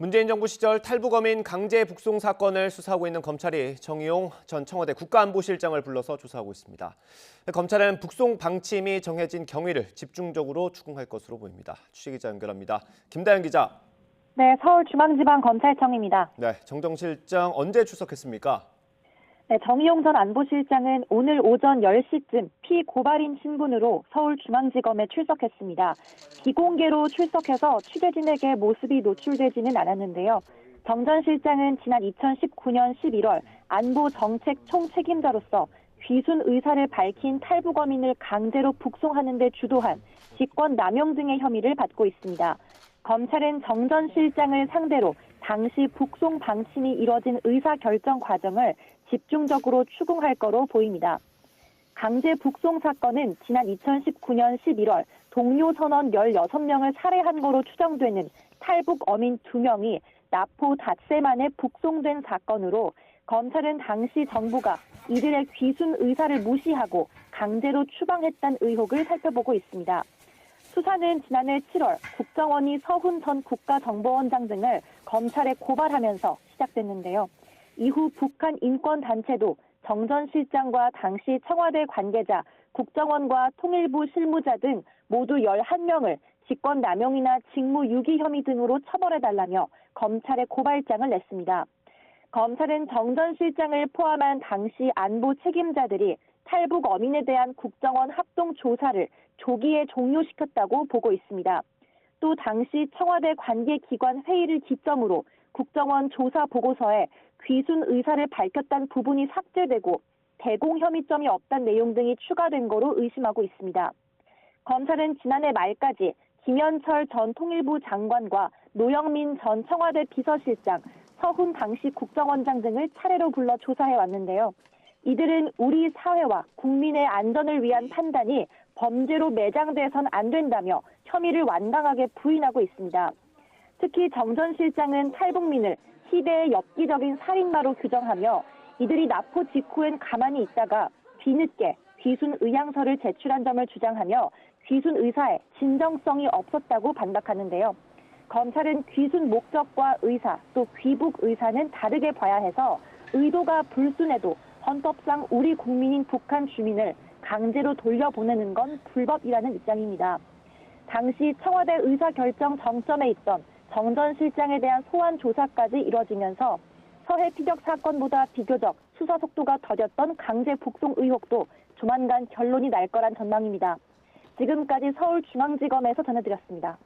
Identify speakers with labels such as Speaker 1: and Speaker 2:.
Speaker 1: 문재인 정부 시절 탈북어민 강제 북송 사건을 수사하고 있는 검찰이 정의용 전 청와대 국가안보실장을 불러서 조사하고 있습니다. 검찰은 북송 방침이 정해진 경위를 집중적으로 추궁할 것으로 보입니다. 취재기자 연결합니다. 김다연 기자.
Speaker 2: 네, 서울중앙지방검찰청입니다.
Speaker 1: 네, 정정 실장 언제 출석했습니까?
Speaker 2: 네, 정의용 전 안보실장은 오늘 오전 10시쯤 피고발인 신분으로 서울중앙지검에 출석했습니다. 비공개로 출석해서 취재진에게 모습이 노출되지는 않았는데요. 정 전 실장은 지난 2019년 11월 안보정책 총책임자로서 귀순 의사를 밝힌 탈북어민을 강제로 북송하는 데 주도한 직권남용 등의 혐의를 받고 있습니다. 검찰은 정 전 실장을 상대로 당시 북송 방침이 이뤄진 의사결정 과정을 집중적으로 추궁할 거로 보입니다. 강제 북송 사건은 지난 2019년 11월 동료 선원 16명을 살해한 거로 추정되는 탈북 어민 2명이 나포 닷새만에 북송된 사건으로 검찰은 당시 정부가 이들의 귀순 의사를 무시하고 강제로 추방했다는 의혹을 살펴보고 있습니다. 수사는 지난해 7월 국정원이 서훈 전 국가정보원장 등을 검찰에 고발하면서 시작됐는데요. 이후 북한 인권단체도 정 전 실장과 당시 청와대 관계자, 국정원과 통일부 실무자 등 모두 11명을 직권남용이나 직무유기 혐의 등으로 처벌해달라며 검찰에 고발장을 냈습니다. 검찰은 정 전 실장을 포함한 당시 안보 책임자들이 탈북 어민에 대한 국정원 합동 조사를 조기에 종료시켰다고 보고 있습니다. 또 당시 청와대 관계기관 회의를 기점으로 국정원 조사 보고서에 귀순 의사를 밝혔다는 부분이 삭제되고 대공 혐의점이 없다는 내용 등이 추가된 거로 의심하고 있습니다. 검찰은 지난해 말까지 김현철 전 통일부 장관과 노영민 전 청와대 비서실장, 서훈 당시 국정원장 등을 차례로 불러 조사해 왔는데요. 이들은 우리 사회와 국민의 안전을 위한 판단이 범죄로 매장돼선 안 된다며 혐의를 완강하게 부인하고 있습니다. 특히 정 전 실장은 탈북민을 시대의 엽기적인 살인마로 규정하며 이들이 납포 직후엔 가만히 있다가 뒤늦게 귀순 의향서를 제출한 점을 주장하며 귀순 의사에 진정성이 없었다고 반박하는데요. 검찰은 귀순 목적과 의사 또 귀북 의사는 다르게 봐야 해서 의도가 불순해도 헌법상 우리 국민인 북한 주민을 강제로 돌려보내는 건 불법이라는 입장입니다. 당시 청와대 의사결정 정점에 있던 정 전 실장에 대한 소환 조사까지 이뤄지면서 서해 피격 사건보다 비교적 수사 속도가 더뎠던 강제 북송 의혹도 조만간 결론이 날 거란 전망입니다. 지금까지 서울중앙지검에서 전해드렸습니다.